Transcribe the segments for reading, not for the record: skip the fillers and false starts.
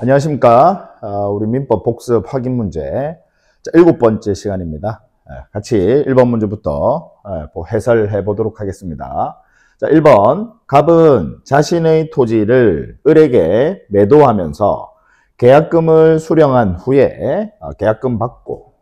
안녕하십니까. 우리 민법 복습 확인 문제. 자, 7번째 시간입니다. 같이 1번 문제부터 해설해 보도록 하겠습니다. 자, 1번. 갑은 자신의 토지를 을에게 매도하면서 계약금을 수령한 후에 계약금 받고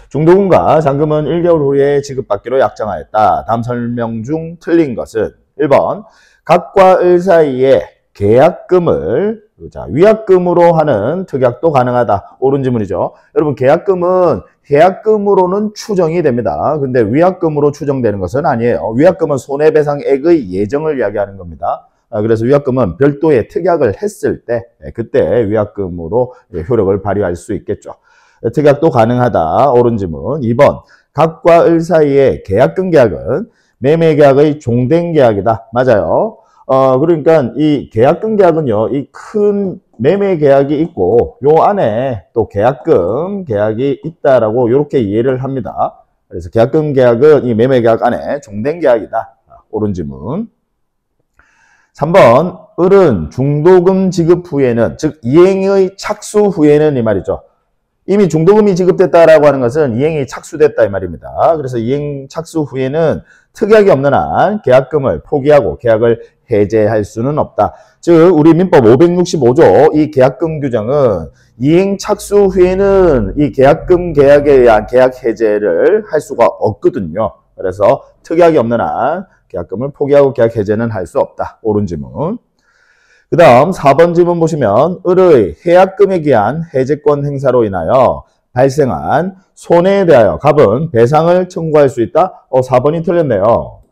중도금과 잔금은 1개월 후에 지급받기로 약정하였다. 다음 설명 중 틀린 것은 1번. 갑과 을 사이에 계약금을 위약금으로 하는 특약도 가능하다. 옳은 지문이죠. 여러분, 계약금은 계약금으로는 추정이 됩니다. 근데 위약금으로 추정되는 것은 아니에요. 위약금은 손해배상액의 예정을 이야기하는 겁니다. 그래서 위약금은 별도의 특약을 했을 때 그때 위약금으로 효력을 발휘할 수 있겠죠. 특약도 가능하다. 옳은 지문. 2번. 갑과 을 사이의 계약금 계약은 매매계약의 종된 계약이다. 맞아요. 그러니까 이 계약금 계약은요, 이 큰 매매 계약이 있고, 요 안에 또 계약금 계약이 있다라고 이렇게 이해를 합니다. 그래서 계약금 계약은 이 매매 계약 안에 종된 계약이다. 옳은 지문. 3번. 을은 중도금 지급 후에는, 즉, 이행의 착수 후에는 이 말이죠. 이미 중도금이 지급됐다라고 하는 것은 이행이 착수됐다 이 말입니다. 그래서 이행 착수 후에는 특약이 없는 한 계약금을 포기하고 계약을 해제할 수는 없다. 즉 우리 민법 565조 이 계약금 규정은 이행 착수 후에는 이 계약금 계약에 의한 계약 해제를 할 수가 없거든요. 그래서 특약이 없는 한 계약금을 포기하고 계약 해제는 할 수 없다. 옳은 지문. 그 다음 4번 지문 보시면 을의 해약금에 기한 해제권 행사로 인하여 발생한 손해에 대하여 갑은 배상을 청구할 수 있다. 4번이 틀렸네요.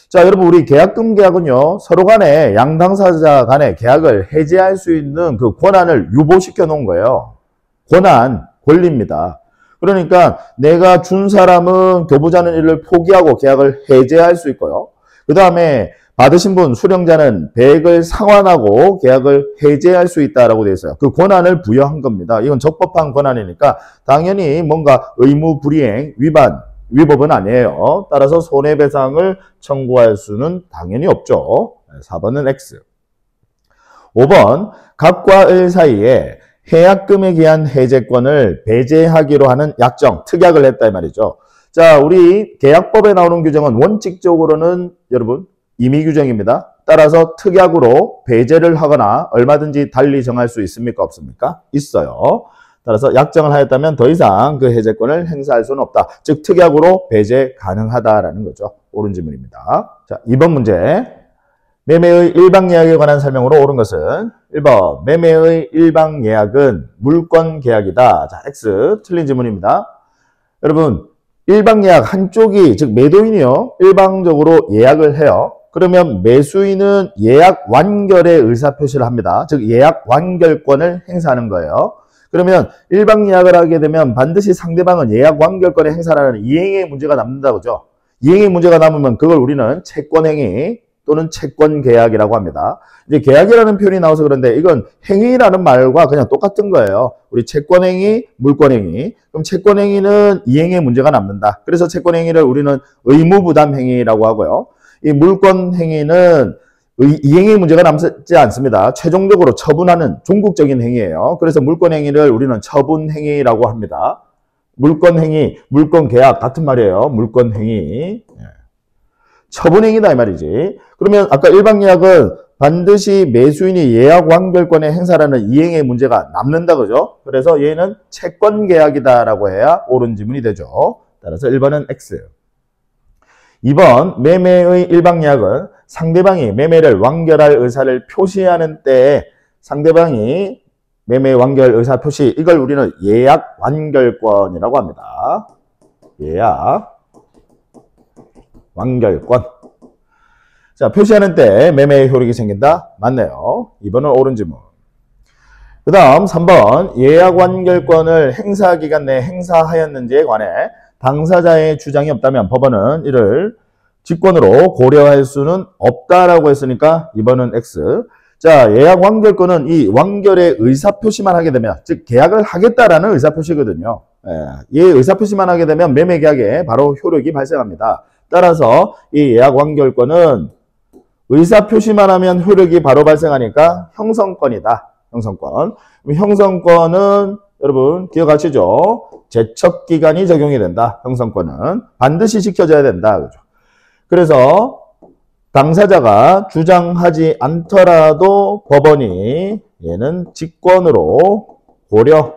자, 여러분, 우리 계약금 계약은요, 서로 간에 양당사자 간에 계약을 해제할 수 있는 그 권한을 유보시켜 놓은 거예요. 권리입니다. 그러니까 내가 준 사람은 교부자는 이를 포기하고 계약을 해제할 수 있고요. 그 다음에 받으신 분, 수령자는 배액을 상환하고 계약을 해제할 수 있다라고 되어 있어요. 그 권한을 부여한 겁니다. 이건 적법한 권한이니까 당연히 뭔가 의무 불이행, 위법은 아니에요. 따라서 손해배상을 청구할 수는 당연히 없죠. 4번은 X. 5번. 갑과 을 사이에 해약금에 기한 해제권을 배제하기로 하는 약정, 특약을 했다 이 말이죠. 자, 우리 계약법에 나오는 규정은 원칙적으로는 여러분 임의 규정입니다. 따라서 특약으로 배제를 하거나 얼마든지 달리 정할 수 있습니까? 없습니까? 있어요. 따라서 약정을 하였다면 더 이상 그 해제권을 행사할 수는 없다. 즉 특약으로 배제 가능하다라는 거죠. 옳은 지문입니다. 자, 2번 문제. 매매의 일방예약에 관한 설명으로 옳은 것은 1번. 매매의 일방예약은 물권계약이다. 자, X. 틀린 지문입니다. 여러분, 일방예약 한쪽이 즉 매도인이요. 일방적으로 예약을 해요. 그러면 매수인은 예약 완결의 의사표시를 합니다. 즉 예약 완결권을 행사하는 거예요. 그러면 일방 예약을 하게 되면 반드시 상대방은 예약 완결권의 행사라는 이행의 문제가 남는다 그죠? 이행의 문제가 남으면 그걸 우리는 채권행위 또는 채권계약이라고 합니다. 이제 계약이라는 표현이 나와서 그런데 이건 행위라는 말과 그냥 똑같은 거예요. 우리 채권행위, 물권행위. 그럼 채권행위는 이행의 문제가 남는다. 그래서 채권행위를 우리는 의무부담행위라고 하고요. 이 물권행위는 이행의 문제가 남지 않습니다. 최종적으로 처분하는 종국적인 행위예요. 그래서 물권행위를 우리는 처분행위라고 합니다. 물권행위, 물권계약 같은 말이에요. 물권행위. 처분행위다 이 말이지. 그러면 아까 일방예약은 반드시 매수인이 예약 완결권의 행사라는 이행의 문제가 남는다 그죠? 그래서 얘는 채권계약이다라고 해야 옳은 지문이 되죠. 따라서 1번은 X. 2번 매매의 일방예약은 상대방이 매매를 완결할 의사를 표시하는 때에 상대방이 매매 완결 의사 표시 이걸 우리는 예약 완결권이라고 합니다. 예약 완결권. 자, 표시하는 때 매매의 효력이 생긴다? 맞네요. 2번은 옳은 지문. 그 다음 3번 예약 완결권을 행사기간 내에 행사하였는지에 관해 당사자의 주장이 없다면 법원은 이를 직권으로 고려할 수는 없다라고 했으니까 2번은 X. 자, 예약 완결권은 이 완결의 의사표시만 하게 되면, 즉 계약을 하겠다라는 의사표시거든요. 이 의사표시만 하게 되면 매매계약에 바로 효력이 발생합니다. 따라서 이 예약 완결권은 의사표시만 하면 효력이 바로 발생하니까 형성권이다. 형성권. 형성권은 여러분 기억하시죠? 제척기간이 적용이 된다. 형성권은 반드시 지켜져야 된다. 그죠? 그래서 당사자가 주장하지 않더라도 법원이 얘는 직권으로 고려,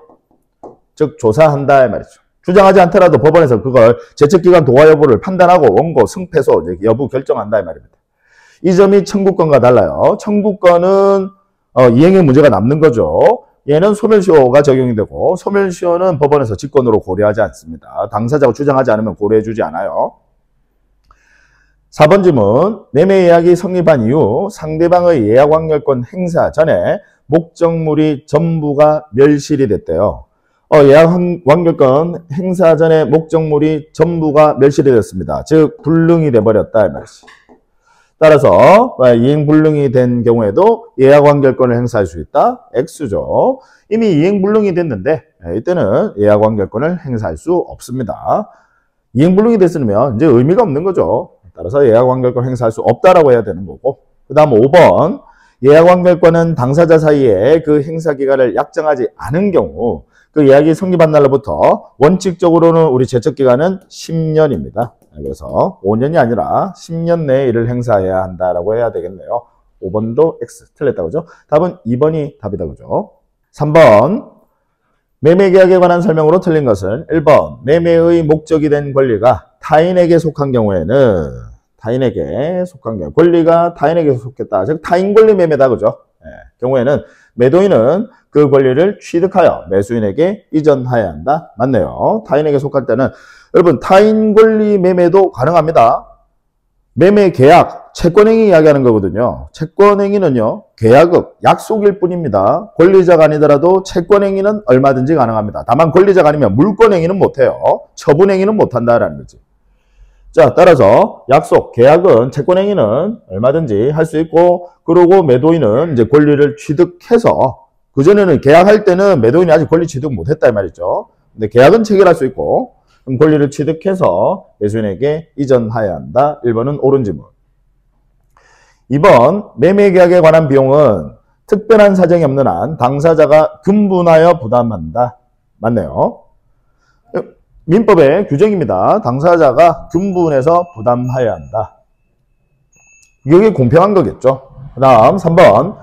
즉 조사한다 이 말이죠. 주장하지 않더라도 법원에서 그걸 제척기간 도화 여부를 판단하고 원고, 승패소 여부 결정한다 이 말입니다. 이 점이 청구권과 달라요. 청구권은 이행의 문제가 남는 거죠. 얘는 소멸시효가 적용이 되고 소멸시효는 법원에서 직권으로 고려하지 않습니다. 당사자가 주장하지 않으면 고려해주지 않아요. 4번 질문. 매매 예약이 성립한 이후 상대방의 예약 완결권 행사 전에 목적물이 전부가 멸실이 됐대요. 예약 완결권 행사 전에 목적물이 전부가 멸실이 됐습니다. 즉 불능이 돼버렸다 이 말이지. 따라서 이행불능이 된 경우에도 예약 완결권을 행사할 수 있다. X죠. 이미 이행불능이 됐는데 이때는 예약 완결권을 행사할 수 없습니다. 이행불능이 됐으면 이제 의미가 없는 거죠. 따라서 예약 완결권 행사할 수 없다라고 해야 되는 거고. 그 다음 5번. 예약 완결권은 당사자 사이에 그 행사 기간을 약정하지 않은 경우 그 예약이 성립한 날로부터 원칙적으로는 우리 제척기간은 10년입니다. 그래서 5년이 아니라 10년 내에 이를 행사해야 한다라고 해야 되겠네요. 5번도 X 틀렸다 그죠? 답은 2번이 답이다 그죠? 3번 매매계약에 관한 설명으로 틀린 것은 1번 매매의 목적이 된 권리가 타인에게 속한 경우에는 권리가 타인에게 속했다. 즉 타인권리 매매다 그죠? 경우에는 매도인은 그 권리를 취득하여 매수인에게 이전해야 한다. 맞네요. 타인에게 속할 때는 여러분 타인 권리 매매도 가능합니다. 매매 계약, 채권행위 이야기하는 거거든요. 채권행위는요. 계약업, 약속일 뿐입니다. 권리자가 아니더라도 채권행위는 얼마든지 가능합니다. 다만 권리자가 아니면 물권행위는 못해요. 처분행위는 못한다라는 거지. 자, 따라서 약속, 계약은 채권행위는 얼마든지 할 수 있고 그리고 매도인은 이제 권리를 취득해서 그전에는 계약할 때는 매도인이 아직 권리 취득 못했다 이 말이죠. 근데 계약은 체결할 수 있고 그럼 권리를 취득해서 매수인에게 이전해야 한다. 1번은 옳은 질문. 2번 매매계약에 관한 비용은 특별한 사정이 없는 한 당사자가 금분하여 부담한다. 맞네요. 민법의 규정입니다. 당사자가 금분해서 부담해야 한다. 이게 공평한 거겠죠. 그 다음 3번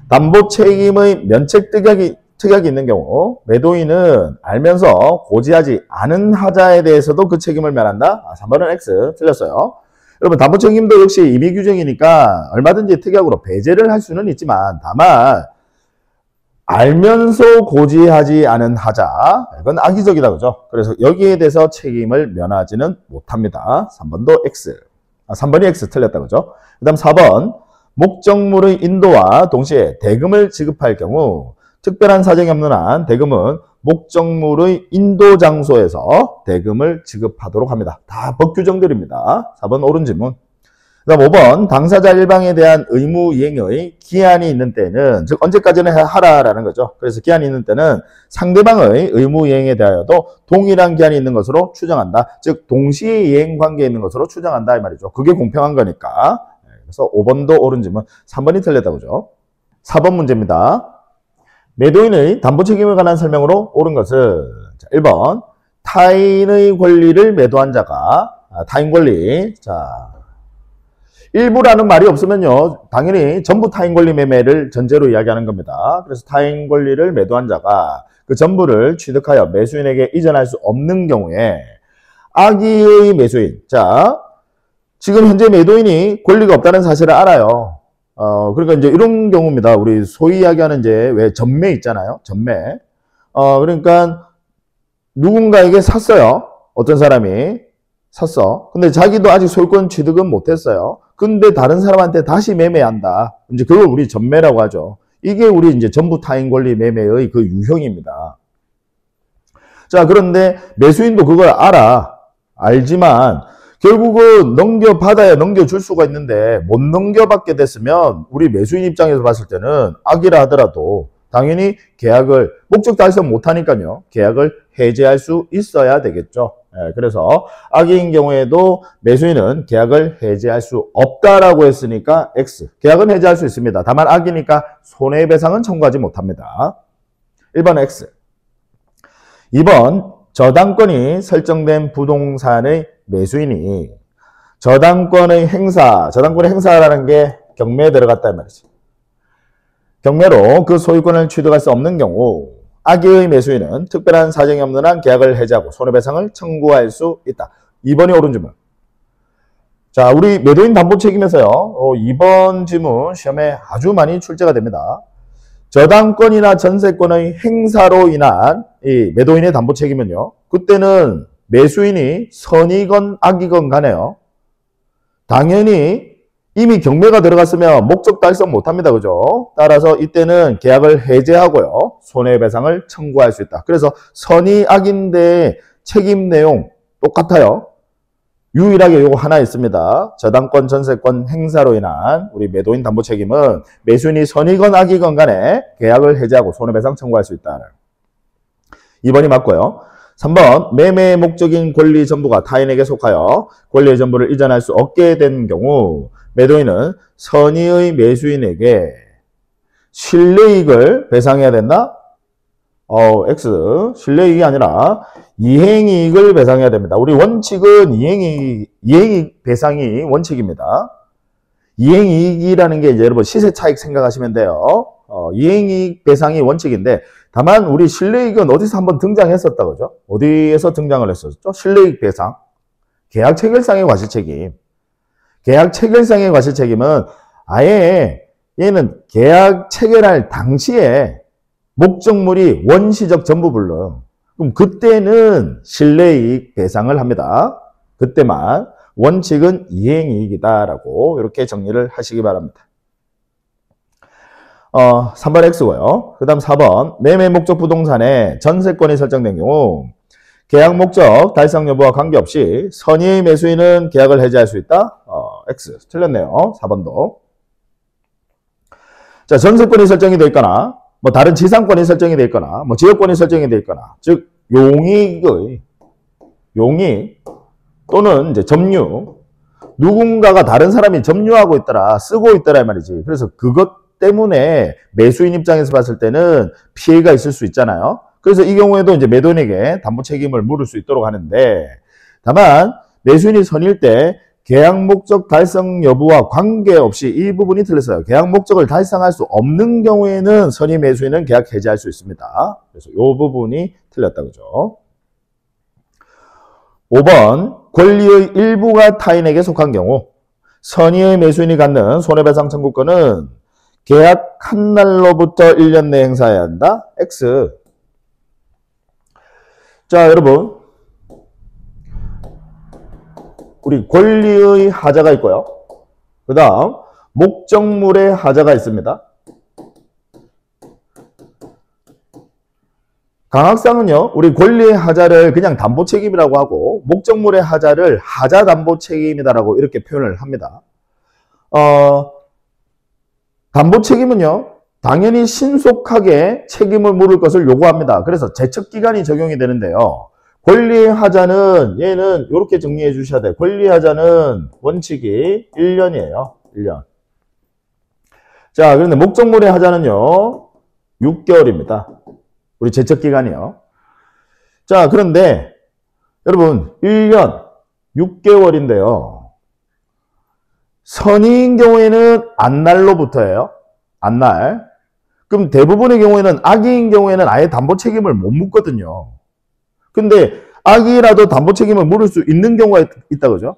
담보 책임의 면책 특약이 있는 경우 매도인은 알면서 고지하지 않은 하자에 대해서도 그 책임을 면한다. 3번은 X 틀렸어요. 여러분 담보 책임도 역시 임의 규정이니까 얼마든지 특약으로 배제를 할 수는 있지만 다만 알면서 고지하지 않은 하자 이건 악의적이다 그죠? 그래서 여기에 대해서 책임을 면하지는 못합니다. 3번도 X. 3번이 X 틀렸다 그죠? 그 다음 4번 목적물의 인도와 동시에 대금을 지급할 경우 특별한 사정이 없는 한 대금은 목적물의 인도 장소에서 대금을 지급하도록 합니다. 다 법 규정들입니다. 4번 옳은 질문. 그 다음 5번 당사자 일방에 대한 의무 이행의 기한이 있는 때는 즉 언제까지는 하라라는 거죠. 그래서 기한이 있는 때는 상대방의 의무 이행에 대하여도 동일한 기한이 있는 것으로 추정한다. 즉 동시에 이행 관계에 있는 것으로 추정한다 이 말이죠. 그게 공평한 거니까. 그래서 5번도 옳은 질문. 3번이 틀렸다 그죠? 4번 문제입니다. 매도인의 담보 책임에 관한 설명으로 옳은 것은 1번 타인의 권리를 매도한 자가 타인 권리 일부라는 말이 없으면요 당연히 전부 타인 권리 매매를 전제로 이야기하는 겁니다. 그래서 타인 권리를 매도한 자가 그 전부를 취득하여 매수인에게 이전할 수 없는 경우에 악의의 매수인 지금 현재 매도인이 권리가 없다는 사실을 알아요. 그러니까 이제 이런 경우입니다. 우리 소위 이야기하는 이제 왜 전매 있잖아요. 전매. 그러니까 누군가에게 샀어요. 어떤 사람이 샀어. 근데 자기도 아직 소유권 취득은 못했어요. 근데 다른 사람한테 다시 매매한다. 이제 그걸 우리 전매라고 하죠. 이게 우리 이제 전부 타인 권리 매매의 그 유형입니다. 자, 그런데 매수인도 그걸 알지만 결국은 넘겨받아야 넘겨줄 수가 있는데 못 넘겨받게 됐으면 우리 매수인 입장에서 봤을 때는 악이라 하더라도 당연히 계약을 목적 달성 못하니까요. 계약을 해지할 수 있어야 되겠죠. 그래서 악의인 경우에도 매수인은 계약을 해지할 수 없다라고 했으니까 X. 계약은 해지할 수 있습니다. 다만 악이니까 손해배상은 청구하지 못합니다. 1번 X. 2번 저당권이 설정된 부동산의 매수인이 저당권의 행사라는 게 경매에 들어갔다 이 말이지. 경매로 그 소유권을 취득할 수 없는 경우 악의의 매수인은 특별한 사정이 없는 한 계약을 해지하고 손해배상을 청구할 수 있다. 2번이 옳은 질문. 자, 우리 매도인 담보 책임에서요. 2번 질문 시험에 아주 많이 출제가 됩니다. 저당권이나 전세권의 행사로 인한 이 매도인의 담보 책임은요. 그때는 매수인이 선이건 악이건 간에요. 당연히 이미 경매가 들어갔으면 목적 달성 못합니다. 그죠? 따라서 이때는 계약을 해지하고요. 손해배상을 청구할 수 있다. 그래서 선의 악인데 책임 내용 똑같아요. 유일하게 요거 하나 있습니다. 저당권, 전세권 행사로 인한 우리 매도인 담보 책임은 매수인이 선이건 악이건 간에 계약을 해지하고 손해배상 청구할 수 있다. 2번이 맞고요. 3번 매매의 목적인 권리 전부가 타인에게 속하여 권리의 전부를 이전할 수 없게 된 경우 매도인은 선의의 매수인에게 실내이익을 배상해야 된다? X. 실내이익이 아니라 이행이익을 배상해야 됩니다. 우리 원칙은 이행이익 배상이 원칙입니다. 이행이익이라는 게 이제 여러분 시세 차익 생각하시면 돼요. 이행이익 배상이 원칙인데 다만 우리 실내이익은 어디서 한번 등장했었다 그죠? 어디에서 등장을 했었죠? 실내이익 배상. 계약 체결상의 과실책임. 계약 체결상의 과실책임은 아예 얘는 계약 체결할 당시에 목적물이 원시적 전부불능. 그럼 그때는 실내이익 배상을 합니다. 그때만. 원칙은 이행이익이다라고 이렇게 정리를 하시기 바랍니다. 3번 X고요. 그 다음 4번 매매 목적 부동산에 전세권이 설정된 경우 계약 목적 달성 여부와 관계없이 선의의 매수인은 계약을 해지할 수 있다. X. 틀렸네요. 4번도. 자, 전세권이 설정이 되어 있거나 뭐 다른 지상권이 설정이 되어 있거나 뭐 지역권이 설정이 되어 있거나 즉 용익 또는 이제 점유 누군가가 다른 사람이 점유하고 있더라 쓰고 있더라 이 말이지. 그래서 그것 때문에 매수인 입장에서 봤을 때는 피해가 있을 수 있잖아요. 그래서 이 경우에도 이제 매도인에게 담보 책임을 물을 수 있도록 하는데 다만 매수인이 선일 때 계약 목적 달성 여부와 관계없이 이 부분이 틀렸어요. 계약 목적을 달성할 수 없는 경우에는 선의 매수인은 계약 해지할 수 있습니다. 그래서 이 부분이 틀렸다 그죠? 5번 권리의 일부가 타인에게 속한 경우 선의의 매수인이 갖는 손해배상 청구권은 계약한 날로부터 1년 내에 행사해야 한다. X. 자, 여러분 우리 권리의 하자가 있고요. 그 다음 목적물의 하자가 있습니다. 강학상은요. 우리 권리의 하자를 그냥 담보 책임이라고 하고 목적물의 하자를 하자 담보 책임이다라고 이렇게 표현을 합니다. 담보 책임은요. 당연히 신속하게 책임을 물을 것을 요구합니다. 그래서 제척기간이 적용이 되는데요. 권리의 하자는 얘는 이렇게 정리해 주셔야 돼요. 권리의 하자는 원칙이 1년이에요. 1년. 자, 그런데 목적물의 하자는요. 6개월입니다. 우리 제척기간이요. 자, 그런데 여러분 1년 6개월인데요. 선의인 경우에는 안날로부터예요. 안날. 그럼 대부분의 경우에는 악의인 경우에는 아예 담보 책임을 못 묻거든요. 근데 악의라도 담보 책임을 물을 수 있는 경우가 있다 그죠?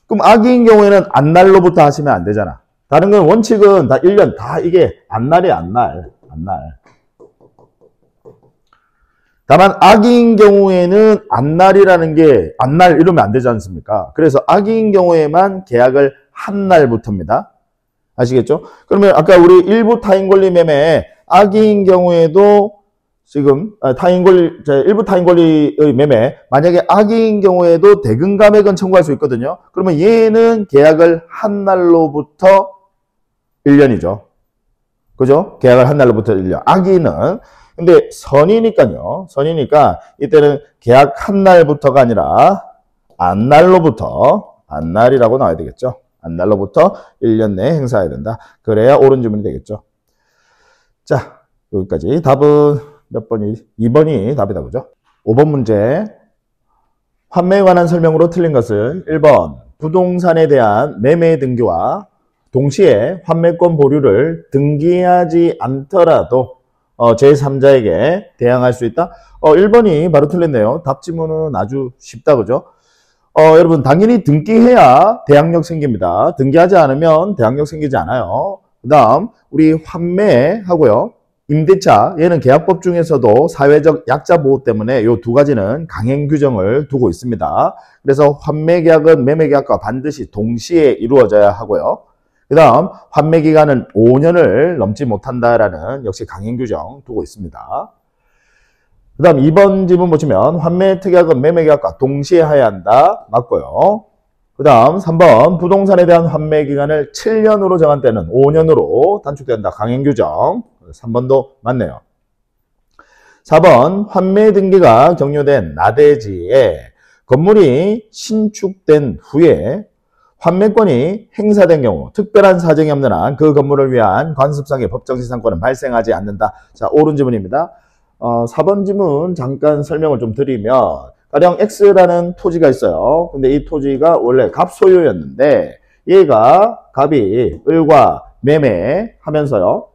그럼 악의인 경우에는 안날로부터 하시면 안 되잖아. 다른 건 원칙은 다 1년 다 이게 안날이 안날. 다만 악의인 경우에는 안날이라는 게 안날 이러면 안 되지 않습니까? 그래서 악의인 경우에만 계약을 한 날부터입니다. 아시겠죠? 그러면 아까 우리 일부 타인 권리 매매 악의인 경우에도 지금 일부 타인 권리의 매매 만약에 악의인 경우에도 대금 감액은 청구할 수 있거든요. 그러면 얘는 계약을 한 날로부터 1년이죠. 그죠? 계약을 한 날로부터 1년. 악의는 근데 선이니까요. 선이니까 이때는 계약 한 날부터가 아니라 안날이라고 나와야 되겠죠. 안날로부터 1년 내에 행사해야 된다. 그래야 옳은 질문이 되겠죠. 자, 여기까지. 답은 몇 번이? 2번이 답이다. 그죠? 5번 문제. 환매에 관한 설명으로 틀린 것은 1번 부동산에 대한 매매 등기와 동시에 환매권 보류를 등기하지 않더라도 제3자에게 대항할 수 있다. 1번이 바로 틀렸네요. 답 지문은 아주 쉽다. 그죠? 여러분 당연히 등기해야 대항력 생깁니다. 등기하지 않으면 대항력 생기지 않아요. 그 다음 우리 환매하고요. 임대차, 얘는 계약법 중에서도 사회적 약자 보호 때문에 이 두 가지는 강행 규정을 두고 있습니다. 그래서 환매 계약은 매매 계약과 반드시 동시에 이루어져야 하고요. 그 다음 환매 기간은 5년을 넘지 못한다라는 역시 강행 규정 두고 있습니다. 그 다음 2번 질문 보시면 환매 특약은 매매 계약과 동시에 해야 한다. 맞고요. 그 다음 3번 부동산에 대한 환매 기간을 7년으로 정한 때는 5년으로 단축된다. 강행 규정. 3번도 맞네요. 4번 환매 등기가 격려된 나대지에 건물이 신축된 후에 환매권이 행사된 경우 특별한 사정이 없는 한 그 건물을 위한 관습상의 법정지상권은 발생하지 않는다. 자, 옳은 지문입니다. 4번 지문 잠깐 설명을 좀 드리면 가령 X라는 토지가 있어요. 근데 이 토지가 원래 갑소유였는데 얘가 갑이 을과 매매하면서요.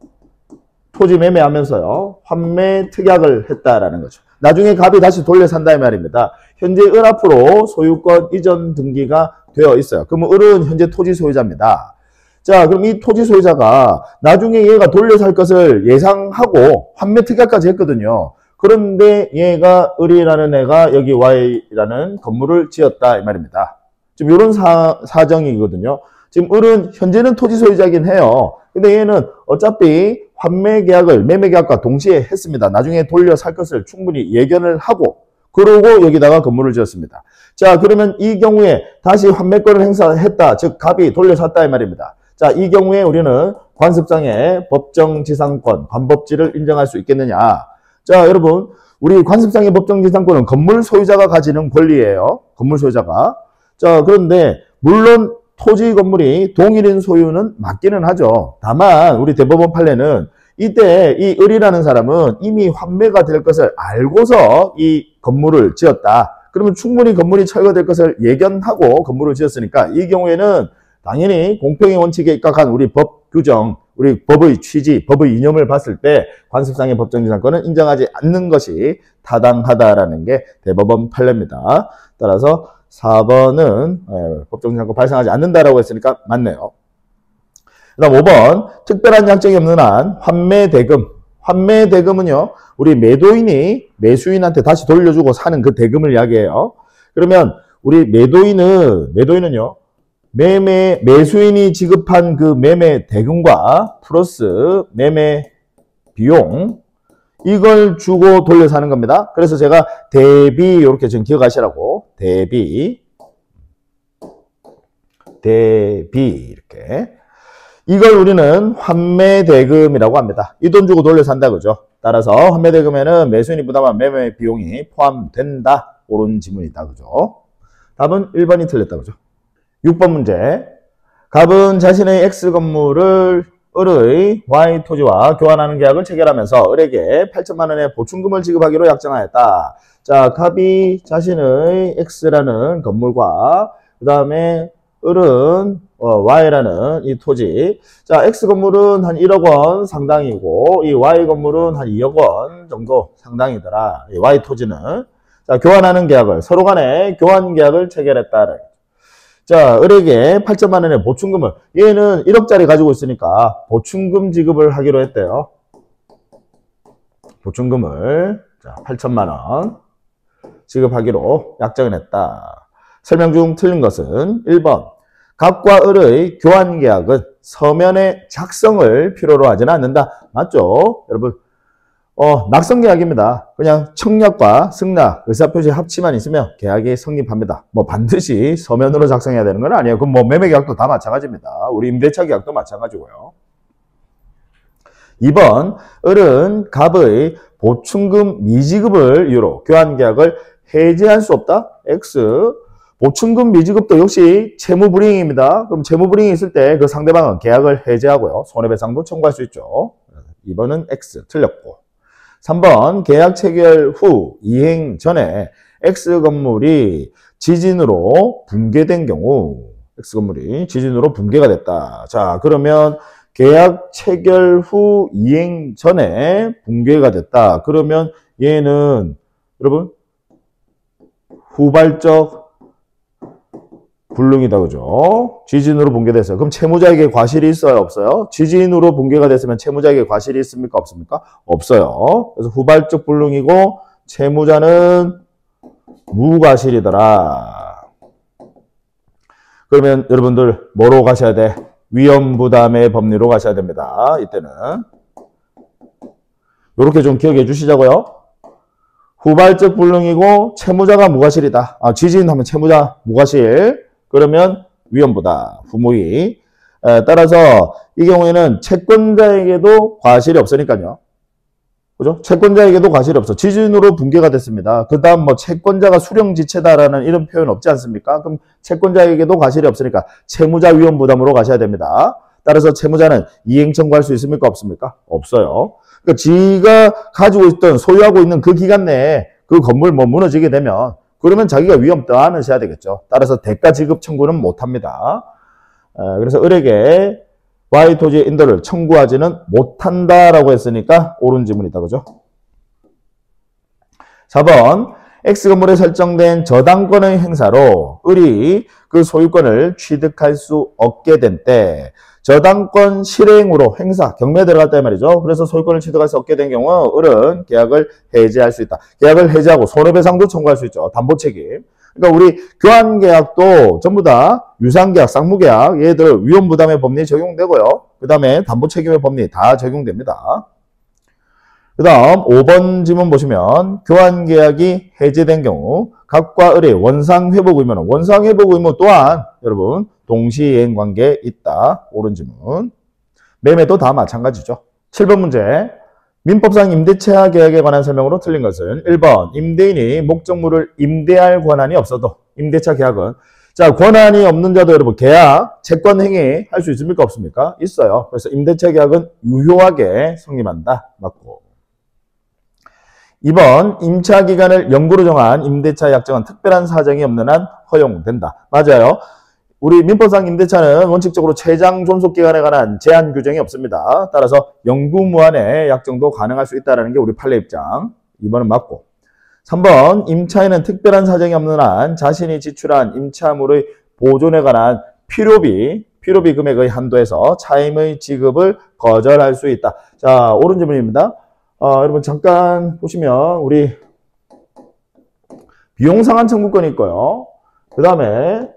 토지 매매하면서요. 환매 특약을 했다라는 거죠. 나중에 갑이 다시 돌려 산다 이 말입니다. 현재 을 앞으로 소유권 이전 등기가 되어 있어요. 그러면 을은 현재 토지 소유자입니다. 자, 그럼 이 토지 소유자가 나중에 얘가 돌려 살 것을 예상하고 환매 특약까지 했거든요. 그런데 얘가 을이라는 애가 여기 Y라는 건물을 지었다 이 말입니다. 지금 이런 사정이거든요. 지금 을은 현재는 토지 소유자이긴 해요. 근데 얘는 어차피 환매 계약을 매매 계약과 동시에 했습니다. 나중에 돌려 살 것을 충분히 예견을 하고 그러고 여기다가 건물을 지었습니다. 자, 그러면 이 경우에 다시 환매권을 행사했다. 즉 갑이 돌려 샀다 이 말입니다. 자, 이 경우에 우리는 관습상의 법정지상권, 관법지를 인정할 수 있겠느냐. 자, 여러분 우리 관습상의 법정지상권은 건물 소유자가 가지는 권리예요. 건물 소유자가. 자, 그런데 물론 토지 건물이 동일인 소유는 맞기는 하죠. 다만 우리 대법원 판례는 이때 이 을이라는 사람은 이미 환매가 될 것을 알고서 이 건물을 지었다. 그러면 충분히 건물이 철거될 것을 예견하고 건물을 지었으니까 이 경우에는 당연히 공평의 원칙에 입각한 우리 법 규정, 우리 법의 취지, 법의 이념을 봤을 때 관습상의 법정지상권은 인정하지 않는 것이 타당하다라는 게 대법원 판례입니다. 따라서 4번은 법정지상권 발생하지 않는다라고 했으니까 맞네요. 그 다음 5번 특별한 약정이 없는 한 환매대금. 환매대금은요. 우리 매도인이 매수인한테 다시 돌려주고 사는 그 대금을 이야기해요. 그러면 우리 매도인은요. 매수인이 지급한 그 매매 대금과 플러스 매매 비용 이걸 주고 돌려 사는 겁니다. 그래서 제가 대비 이렇게 지금 기억하시라고 대비 이렇게 이걸 우리는 환매대금이라고 합니다. 이 돈 주고 돌려 산다 그죠? 따라서 환매대금에는 매수인이 부담한 매매 비용이 포함된다. 옳은 지문이다 그죠? 답은 1번이 틀렸다 그죠? 6번 문제. 갑은 자신의 X 건물을 을의 Y 토지와 교환하는 계약을 체결하면서 을에게 8천만 원의 보충금을 지급하기로 약정하였다. 자, 갑이 자신의 X라는 건물과 그 다음에 을은 Y라는 이 토지. 자, X 건물은 한 1억 원 상당이고 이 Y 건물은 한 2억 원 정도 상당이더라. 이 Y 토지는. 자, 교환하는 계약을 서로 간에 교환 계약을 체결했다. 자, 을에게 8천만 원의 보충금을 얘는 1억짜리 가지고 있으니까 보충금 지급을 하기로 했대요. 보충금을 자, 8천만 원 지급하기로 약정을 했다. 설명 중 틀린 것은 1번 갑과 을의 교환 계약은 서면의 작성을 필요로 하지는 않는다. 맞죠? 여러분 낙성 계약입니다. 그냥 청약과 승낙, 의사표시 합치만 있으면 계약이 성립합니다. 뭐 반드시 서면으로 작성해야 되는 건 아니에요. 그럼 뭐 매매 계약도 다 마찬가지입니다. 우리 임대차 계약도 마찬가지고요. 2번, 을은 갑의 보충금 미지급을 이유로 교환계약을 해지할 수 없다. X. 보충금 미지급도 역시 채무불이행입니다. 그럼 채무불이행이 있을 때 그 상대방은 계약을 해지하고요. 손해배상도 청구할 수 있죠. 2번은 X. 틀렸고. 3번, 계약 체결 후 이행 전에 X 건물이 지진으로 붕괴된 경우, X 건물이 지진으로 붕괴가 됐다. 자, 그러면 계약 체결 후 이행 전에 붕괴가 됐다. 그러면 얘는 여러분 후발적 불능이다. 그죠? 지진으로 붕괴됐어요. 그럼 채무자에게 과실이 있어요? 없어요? 지진으로 붕괴가 됐으면 채무자에게 과실이 있습니까? 없습니까? 없어요. 그래서 후발적 불능이고 채무자는 무과실이더라. 그러면 여러분들 뭐로 가셔야 돼? 위험부담의 법리로 가셔야 됩니다. 이때는 이렇게 좀 기억해 주시자고요. 후발적 불능이고 채무자가 무과실이다. 지진하면 채무자 무과실. 그러면 위험부담, 후무의. 따라서 이 경우에는 채권자에게도 과실이 없으니까요. 그죠? 채권자에게도 과실이 없어. 지진으로 붕괴가 됐습니다. 그 다음 뭐 채권자가 수령지체다라는 이런 표현 없지 않습니까? 그럼 채권자에게도 과실이 없으니까 채무자 위험부담으로 가셔야 됩니다. 따라서 채무자는 이행 청구할 수 있습니까? 없습니까? 없어요. 그러니까 지가 가지고 있던 소유하고 있는 그 기간 내에 그 건물 뭐 무너지게 되면 그러면 자기가 위험 떠안으셔야 되겠죠. 따라서 대가 지급 청구는 못합니다. 그래서 을에게 Y 토지의 인도를 청구하지는 못한다라고 했으니까 옳은 지문이다. 그죠? 4번, X 건물에 설정된 저당권의 행사로 을이 그 소유권을 취득할 수 없게 된 때 저당권 실행으로 행사, 경매에 들어갈 때 말이죠. 그래서 소유권을 취득할 수 없게 된 경우 을은 계약을 해지할 수 있다. 계약을 해지하고 손해배상도 청구할 수 있죠. 담보책임. 그러니까 우리 교환계약도 전부 다 유상계약, 쌍무계약, 얘들 위험부담의 법리 적용되고요. 그 다음에 담보책임의 법리 다 적용됩니다. 그 다음 5번 지문 보시면 교환계약이 해제된 경우 갑과 을의 원상회복 의무는 원상회복 의무 또한 여러분 동시이행 관계에 있다. 옳은 지문. 매매도 다 마찬가지죠. 7번 문제. 민법상 임대차 계약에 관한 설명으로 틀린 것은 1번 임대인이 목적물을 임대할 권한이 없어도 임대차 계약은 자 권한이 없는 자도 여러분 계약, 채권 행위 할 수 있습니까? 없습니까? 있어요. 그래서 임대차 계약은 유효하게 성립한다. 맞고. 2번 임차 기간을 연구로 정한 임대차 약정은 특별한 사정이 없는 한 허용된다. 맞아요. 우리 민법상 임대차는 원칙적으로 최장 존속기간에 관한 제한 규정이 없습니다. 따라서 영구무한의 약정도 가능할 수 있다는 게 우리 판례 입장. 2번은 맞고. 3번 임차인은 특별한 사정이 없는 한 자신이 지출한 임차물의 보존에 관한 필요비 금액의 한도에서 차임의 지급을 거절할 수 있다. 자, 옳은 질문입니다. 여러분 잠깐 보시면 우리 비용상한 청구권이 있고요. 그 다음에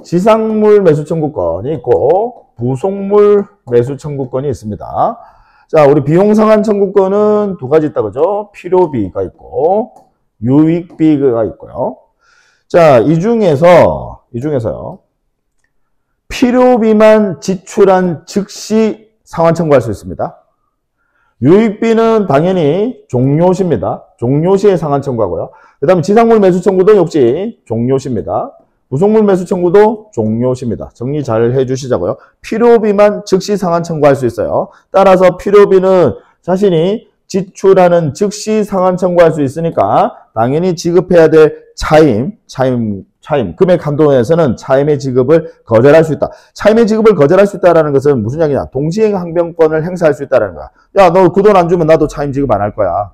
지상물 매수 청구권이 있고 부속물 매수 청구권이 있습니다. 자, 우리 비용상한 청구권은 두 가지 있다 그죠? 필요비가 있고 유익비가 있고요. 자, 이 중에서요. 필요비만 지출한 즉시 상환 청구할 수 있습니다. 유익비는 당연히 종료시입니다. 종료시에 상환 청구하고요. 그 다음에 지상물 매수 청구도 역시 종료시입니다. 부속물 매수 청구도 종료시입니다. 정리 잘 해주시자고요. 필요비만 즉시 상환 청구할 수 있어요. 따라서 필요비는 자신이 지출하는 즉시 상환 청구할 수 있으니까 당연히 지급해야 될 차임, 금액 한도 내에서는 차임의 지급을 거절할 수 있다. 차임의 지급을 거절할 수 있다는 것은 무슨 이야기냐? 동시행 항변권을 행사할 수 있다는 거야. 야, 너 그 돈 안 주면 나도 차임 지급 안 할 거야.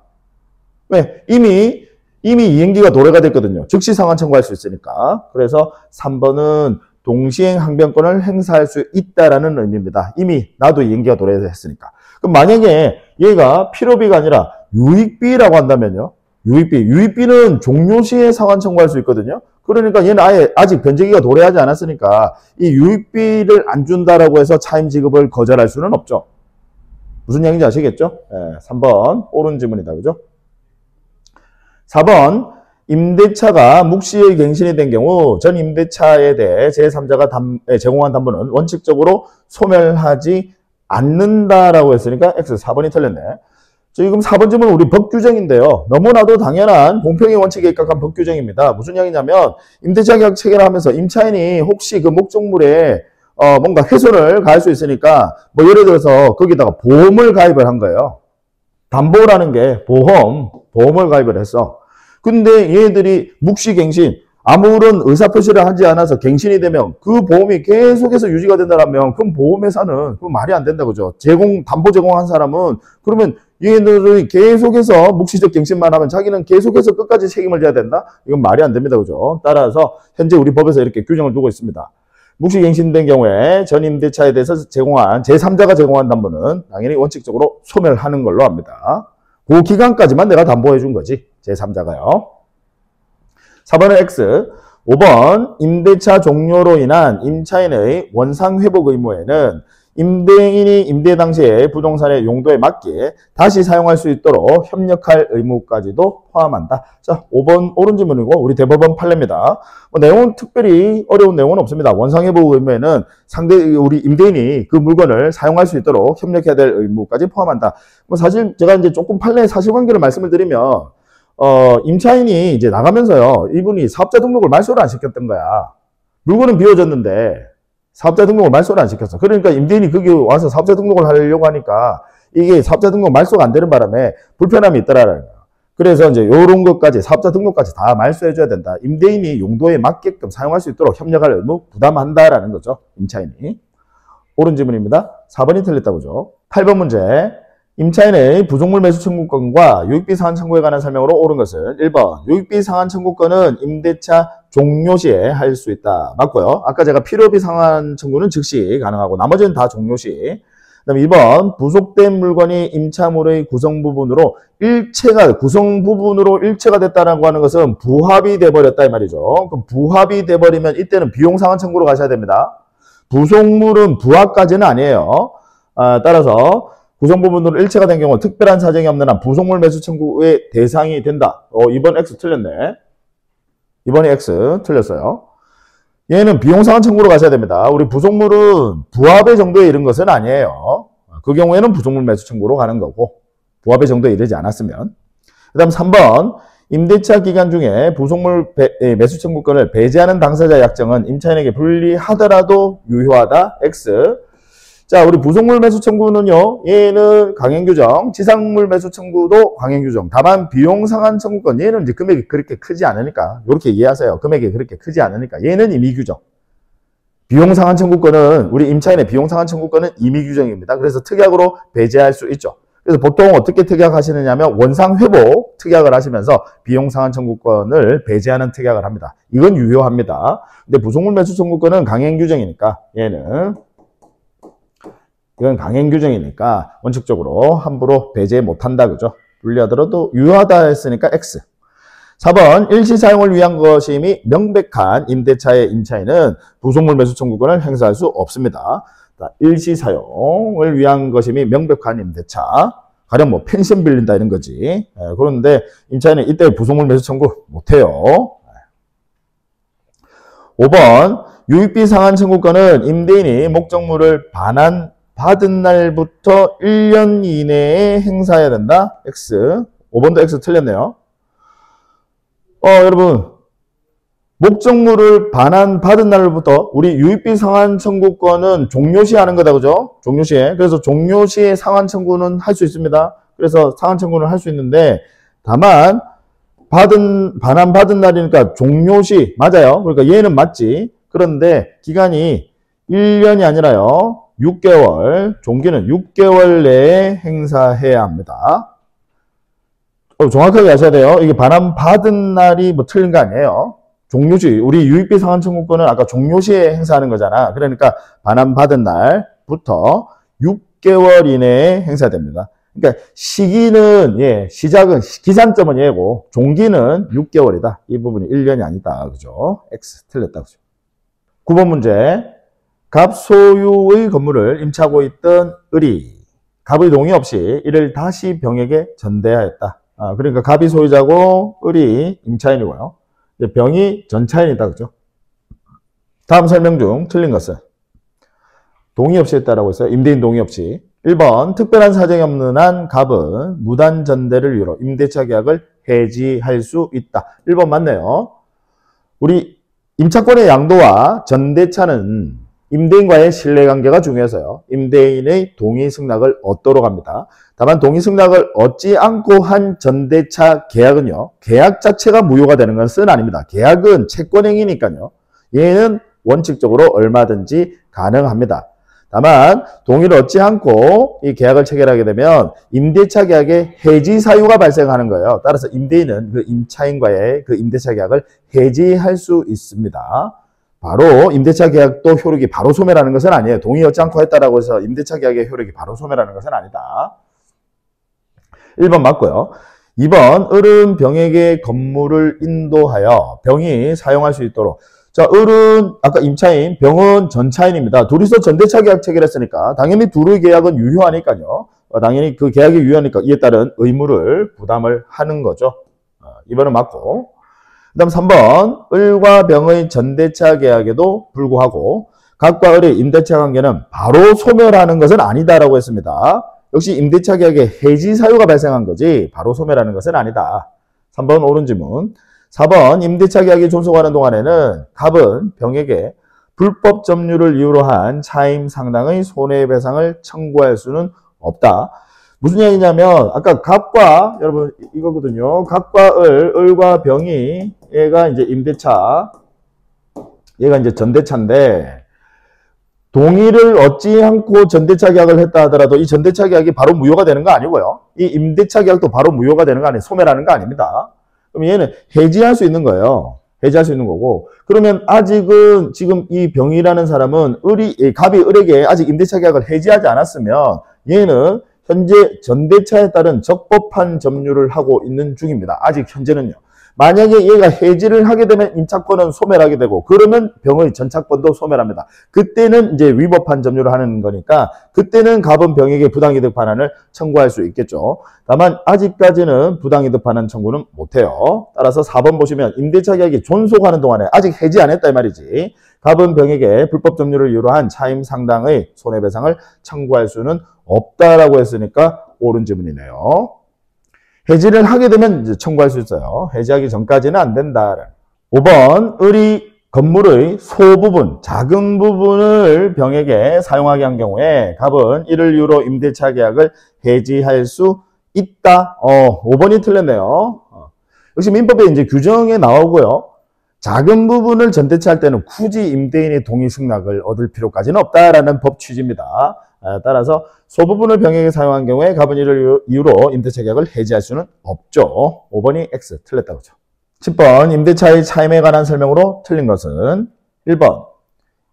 왜? 이미 이행기가 도래가 됐거든요. 즉시 상환 청구할 수 있으니까. 그래서 3번은 동시행 항변권을 행사할 수 있다라는 의미입니다. 이미 나도 이행기가 도래했으니까. 그럼 만약에 얘가 필요비가 아니라 유익비라고 한다면요. 유익비는 종료시에 상환 청구할 수 있거든요. 그러니까 얘는 아직 변제기가 도래하지 않았으니까 이 유익비를 안 준다라고 해서 차임 지급을 거절할 수는 없죠. 무슨 얘기인지 아시겠죠? 3번 옳은 질문이다. 그죠? 4번 임대차가 묵시의 갱신이 된 경우 전 임대차에 대해 제3자가 제공한 담보는 원칙적으로 소멸하지 않는다라고 했으니까 X 4번이 틀렸네. 지금 4번 질문은 우리 법규정인데요. 너무나도 당연한 공평의 원칙에 입각한 법규정입니다. 무슨 이야기냐면 임대차 계약 체결을 하면서 임차인이 혹시 그 목적물에 뭔가 훼손을 가할 수 있으니까 뭐 예를 들어서 거기다가 보험을 가입을 한 거예요. 담보라는 게 보험을 가입을 했어. 근데 얘들이 묵시갱신 아무런 의사표시를 하지 않아서 갱신이 되면 그 보험이 계속해서 유지가 된다면 그럼 보험회사는 그건 말이 안 된다 그죠. 담보 제공한 사람은 그러면 얘네들이 계속해서 묵시적 갱신만 하면 자기는 계속해서 끝까지 책임을 져야 된다? 이건 말이 안 됩니다 그죠. 따라서 현재 우리 법에서 이렇게 규정을 두고 있습니다. 묵시갱신된 경우에 전 임대차에 대해서 제공한 제3자가 제공한 담보는 당연히 원칙적으로 소멸하는 걸로 합니다. 그 기간까지만 내가 담보해 준 거지. 제3자가요. 4번은 X. 5번 임대차 종료로 인한 임차인의 원상회복 의무에는 임대인이 임대 당시에 부동산의 용도에 맞게 다시 사용할 수 있도록 협력할 의무까지도 포함한다. 자, 5번 옳은 질문이고 우리 대법원 판례입니다. 내용은 특별히 어려운 내용은 없습니다. 원상회복 의무에는 우리 임대인이 그 물건을 사용할 수 있도록 협력해야 될 의무까지 포함한다. 사실 제가 이제 조금 판례의 사실관계를 말씀을 드리면 임차인이 이제 나가면서요, 이분이 사업자 등록을 말소를 안 시켰던 거야. 물건은 비워졌는데 사업자 등록을 말소를 안 시켰어. 그러니까 임대인이 거기 와서 사업자 등록을 하려고 하니까 이게 사업자 등록 말소가 안 되는 바람에 불편함이 있더라는 거야. 그래서 이제 요런 것까지 사업자 등록까지 다 말소해줘야 된다. 임대인이 용도에 맞게끔 사용할 수 있도록 협력할 의무 부담한다라는 거죠. 임차인이. 옳은 질문입니다. 4번이 틀렸다고 죠. 8번 문제. 임차인의 부속물 매수 청구권과 유익비 상환 청구에 관한 설명으로 옳은 것은 1번 유익비 상환 청구권은 임대차 종료 시에 할 수 있다. 맞고요. 아까 제가 필요비 상환 청구는 즉시 가능하고 나머지는 다 종료 시. 그다음에 2번 부속된 물건이 임차물의 구성 부분으로 일체가 됐다라고 하는 것은 부합이 돼버렸다 이 말이죠. 그럼 부합이 돼버리면 이때는 비용 상환 청구로 가셔야 됩니다. 부속물은 부합까지는 아니에요. 따라서 구성 부분으로 일체가 된 경우 특별한 사정이 없는 한 부속물 매수 청구의 대상이 된다. 2번 X 틀렸네. 2번이 X 틀렸어요. 얘는 비용 상환 청구로 가셔야 됩니다. 우리 부속물은 부합의 정도에 이른 것은 아니에요. 그 경우에는 부속물 매수 청구로 가는 거고 부합의 정도에 이르지 않았으면. 그 다음 3번 임대차 기간 중에 부속물 매수 청구권을 배제하는 당사자 약정은 임차인에게 불리하더라도 유효하다. X. 자, 우리 부속물 매수 청구는요, 얘는 강행규정, 지상물 매수 청구도 강행규정. 다만 비용 상환 청구권, 얘는 이제 금액이 그렇게 크지 않으니까, 이렇게 이해하세요. 금액이 그렇게 크지 않으니까, 얘는 임의규정. 비용 상환 청구권은, 우리 임차인의 비용 상환 청구권은 임의규정입니다. 그래서 특약으로 배제할 수 있죠. 그래서 보통 어떻게 특약하시느냐면, 원상회복 특약을 하시면서 비용 상환 청구권을 배제하는 특약을 합니다. 이건 유효합니다. 근데 부속물 매수 청구권은 강행규정이니까, 이건 강행규정이니까 원칙적으로 함부로 배제 못한다. 그죠? 불리하더라도 유효하다 했으니까 X. 4번 일시사용을 위한 것임이 명백한 임대차의 임차인은 부속물 매수 청구권을 행사할 수 없습니다. 일시사용을 위한 것임이 명백한 임대차. 가령 뭐 펜션 빌린다 이런 거지. 그런데 임차인은 이때 부속물 매수 청구 못해요. 5번 유익비 상환 청구권은 임대인이 목적물을 받은 날부터 1년 이내에 행사해야 된다. X. 5번도 X 틀렸네요. 여러분. 목적물을 받은 날부터 우리 유익비 상환 청구권은 종료시 하는 거다. 그죠? 종료시에. 그래서 종료시에 상환 청구는 할 수 있습니다. 그래서 상환 청구는 할 수 있는데 다만 받은 날이니까 종료시 맞아요. 그러니까 얘는 맞지. 그런데 기간이 1년이 아니라요. 6개월, 종기는 6개월 내에 행사해야 합니다. 정확하게 아셔야 돼요. 이게 받은 날이 뭐 틀린 거 아니에요. 종료시, 우리 유익비 상환 청구권은 아까 종료시에 행사하는 거잖아. 그러니까 받은 날부터 6개월 이내에 행사됩니다. 그러니까 시기는, 시작은, 기산점은 얘고, 종기는 6개월이다. 이 부분이 1년이 아니다. 그죠? X 틀렸다. 그죠? 9번 문제. 갑 소유의 건물을 임차하고 있던 을이 갑의 동의 없이 이를 다시 병에게 전대하였다. 그러니까 갑이 소유자고 을이 임차인이고요. 병이 전차인이다. 그죠? 다음 설명 중 틀린 것은 동의 없이 했다라고 했어요. 임대인 동의 없이. 1번 특별한 사정이 없는 한 갑은 무단 전대를 이유로 임대차 계약을 해지할 수 있다. 1번 맞네요. 우리 임차권의 양도와 전대차는 임대인과의 신뢰관계가 중요해서요. 임대인의 동의 승낙을 얻도록 합니다. 다만 동의 승낙을 얻지 않고 한 전대차 계약은요. 계약 자체가 무효가 되는 것은 아닙니다. 계약은 채권행위니까요. 얘는 원칙적으로 얼마든지 가능합니다. 다만 동의를 얻지 않고 이 계약을 체결하게 되면 임대차 계약의 해지 사유가 발생하는 거예요. 따라서 임대인은 그 임차인과의 그 임대차 계약을 해지할 수 있습니다. 바로 임대차 계약도 효력이 바로 소멸하는 것은 아니에요. 동의 얻지 않고 했다라고 해서 임대차 계약의 효력이 바로 소멸하는 것은 아니다. 1번 맞고요. 2번 을은 병에게 건물을 인도하여 병이 사용할 수 있도록. 자, 을은 아까 임차인, 병은 전차인입니다. 둘이서 전대차 계약 체결했으니까 당연히 둘의 계약은 유효하니까요. 당연히 그 계약이 유효하니까 이에 따른 의무를 부담을 하는 거죠. 2번은 맞고. 그 다음 3번 을과 병의 전대차 계약에도 불구하고 갑과 을의 임대차 관계는 바로 소멸하는 것은 아니다라고 했습니다. 역시 임대차 계약에 해지 사유가 발생한 거지 바로 소멸하는 것은 아니다. 3번 옳은 지문. 4번 임대차 계약이 존속하는 동안에는 갑은 병에게 불법 점유를 이유로 한 차임 상당의 손해배상을 청구할 수는 없다. 무슨 얘기냐면 아까 갑과 여러분 이거거든요. 갑과 을과 병이 얘가 이제 임대차, 얘가 이제 전대차인데 동의를 얻지 않고 전대차 계약을 했다 하더라도 이 전대차 계약이 바로 무효가 되는 거 아니고요. 이 임대차 계약도 바로 무효가 되는 거 아니에요. 소멸하는 거 아닙니다. 그럼 얘는 해지할 수 있는 거예요. 해지할 수 있는 거고. 그러면 아직은 지금 이 병이라는 사람은 갑이 을에게 아직 임대차 계약을 해지하지 않았으면 얘는 현재 전대차에 따른 적법한 점유를 하고 있는 중입니다. 아직 현재는요. 만약에 얘가 해지를 하게 되면 임차권은 소멸하게 되고 그러면 병의 전차권도 소멸합니다. 그때는 이제 위법한 점유를 하는 거니까 그때는 갑은 병에게 부당이득 반환을 청구할 수 있겠죠. 다만 아직까지는 부당이득 반환 청구는 못해요. 따라서 4번 보시면 임대차 계약이 존속하는 동안에 아직 해지 안 했다 이 말이지. 갑은 병에게 불법 점유를 이유로 한 차임 상당의 손해배상을 청구할 수는 없다라고 했으니까 옳은 지문이네요. 해지를 하게 되면 이제 청구할 수 있어요. 해지하기 전까지는 안 된다. 5번 을이 건물의 소부분, 작은 부분을 병에게 사용하게 한 경우에 갑은 이를 이유로 임대차 계약을 해지할 수 있다. 5번이 틀렸네요. 역시 민법에 이제 규정에 나오고요. 작은 부분을 전대차 할 때는 굳이 임대인의 동의 승낙을 얻을 필요까지는 없다라는 법 취지입니다. 따라서 소부분을 병에게 사용한 경우에 갑은 이를 이유로 임대차 계약을 해지할 수는 없죠. 5번이 X 틀렸다고 하죠. 10번 임대차의 차임에 관한 설명으로 틀린 것은 1번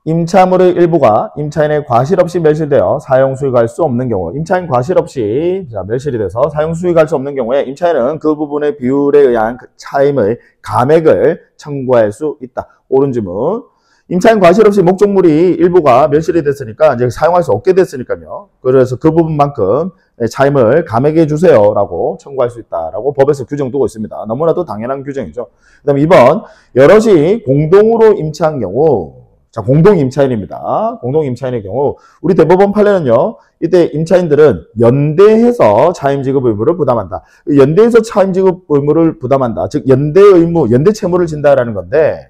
임차물의 일부가 임차인의 과실 없이 멸실되어 사용 수익할 수 없는 경우 임차인 과실 없이 멸실이 돼서 사용 수익할 수 없는 경우에 임차인은 그 부분의 비율에 의한 차임의 감액을 청구할 수 있다. 옳은 지문. 임차인 과실 없이 목적물이 일부가 멸실이 됐으니까 이제 사용할 수 없게 됐으니까요. 그래서 그 부분만큼 차임을 감액해 주세요라고 청구할 수 있다라고 법에서 규정 두고 있습니다. 너무나도 당연한 규정이죠. 그다음 2번 여럿이 공동으로 임차한 경우 자 공동 임차인입니다. 공동 임차인의 경우 우리 대법원 판례는요. 이때 임차인들은 연대해서 차임 지급 의무를 부담한다. 연대해서 차임 지급 의무를 부담한다. 즉 연대 의무, 연대 채무를 진다라는 건데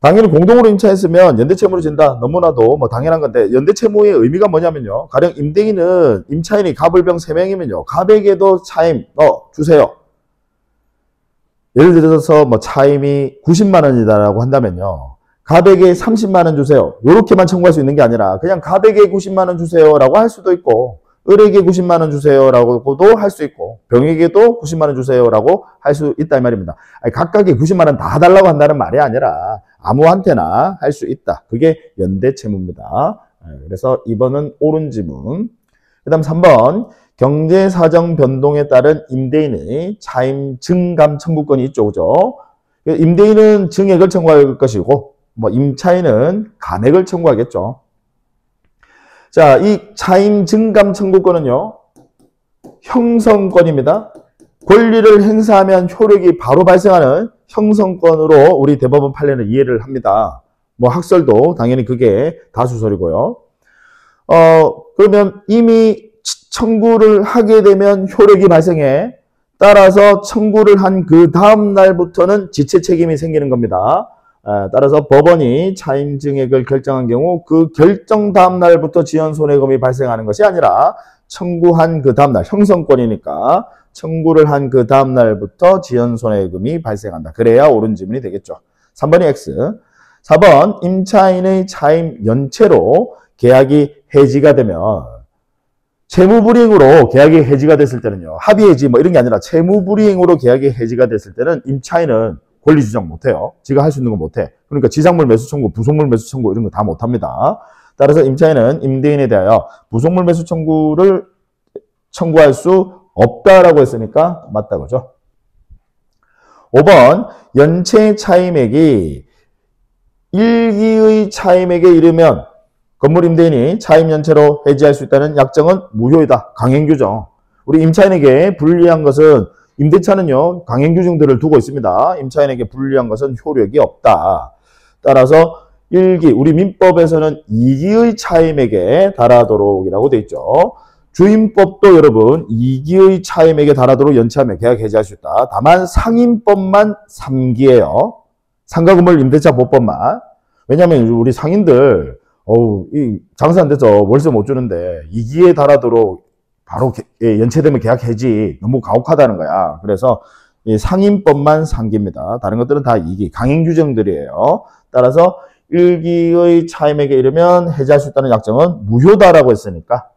당연히 공동으로 임차했으면 연대 채무를 진다. 너무나도 뭐 당연한 건데 연대 채무의 의미가 뭐냐면요. 가령 임대인은 임차인이 갑을병 3명이면요. 갑에게도 차임 주세요. 예를 들어서 뭐 차임이 90만 원이다라고 한다면요. 갑에게 30만 원 주세요. 요렇게만 청구할 수 있는 게 아니라 그냥 갑에게 90만 원 주세요라고 할 수도 있고 을에게 90만 원 주세요라고도 할 수 있고 병에게도 90만 원 주세요라고 할 수 있다 이 말입니다. 아니, 각각의 90만 원 다 달라고 한다는 말이 아니라 아무한테나 할 수 있다. 그게 연대 채무입니다. 그래서 2번은 옳은 지문. 그 다음 3번 경제사정 변동에 따른 임대인의 차임 증감 청구권이 있죠. 그죠? 임대인은 증액을 청구할 것이고 뭐 임차인은 감액을 청구하겠죠. 자, 이 차임 증감 청구권은요. 형성권입니다. 권리를 행사하면 효력이 바로 발생하는 형성권으로 우리 대법원 판례는 이해를 합니다. 뭐 학설도 당연히 그게 다수설이고요. 그러면 이미 청구를 하게 되면 효력이 발생해. 따라서 청구를 한 그 다음 날부터는 지체 책임이 생기는 겁니다. 따라서 법원이 차임 증액을 결정한 경우 그 결정 다음 날부터 지연 손해금이 발생하는 것이 아니라 청구한 그 다음 날, 형성권이니까 청구를 한 그 다음 날부터 지연 손해금이 발생한다. 그래야 옳은 지문이 되겠죠. 3번이 X. 4번 임차인의 차임 연체로 계약이 해지가 되면 채무불이행으로 계약이 해지가 됐을 때는요. 합의해지 뭐 이런 게 아니라 채무불이행으로 계약이 해지가 됐을 때는 임차인은 권리 주장 못해요. 지가 할 수 있는 거 못해. 그러니까 지상물 매수 청구, 부속물 매수 청구 이런 거 다 못합니다. 따라서 임차인은 임대인에 대하여 부속물 매수 청구를 청구할 수 없다라고 했으니까 맞다 그죠. 5번 연체 차임액이 1기의 차임액에 이르면 건물 임대인이 차임 연체로 해지할 수 있다는 약정은 무효이다. 강행규정. 우리 임차인에게 불리한 것은 임대차는요. 강행규정들을 두고 있습니다. 임차인에게 불리한 것은 효력이 없다. 따라서 1기 우리 민법에서는 2기의 차임액에 달하도록이라고 되어 있죠. 주임법도 여러분 2기의 차임액에 달하도록 연체하며 계약 해지할 수 있다. 다만 상임법만 3기예요. 상가건물 임대차 보법만. 왜냐하면 우리 상인들 이 장사 안 돼서 월세 못 주는데 2기에 달하도록 바로 연체되면 계약 해지 너무 가혹하다는 거야. 그래서 상임법만 3기입니다. 다른 것들은 다 2기 강행 규정들이에요. 따라서 1기의 차임액에 이르면 해지할 수 있다는 약정은 무효다라고 했으니까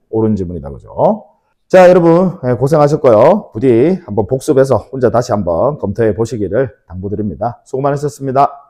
옳은 지문이다 그죠. 자 여러분 고생하셨고요. 부디 한번 복습해서 혼자 다시 한번 검토해 보시기를 당부드립니다. 수고 많으셨습니다.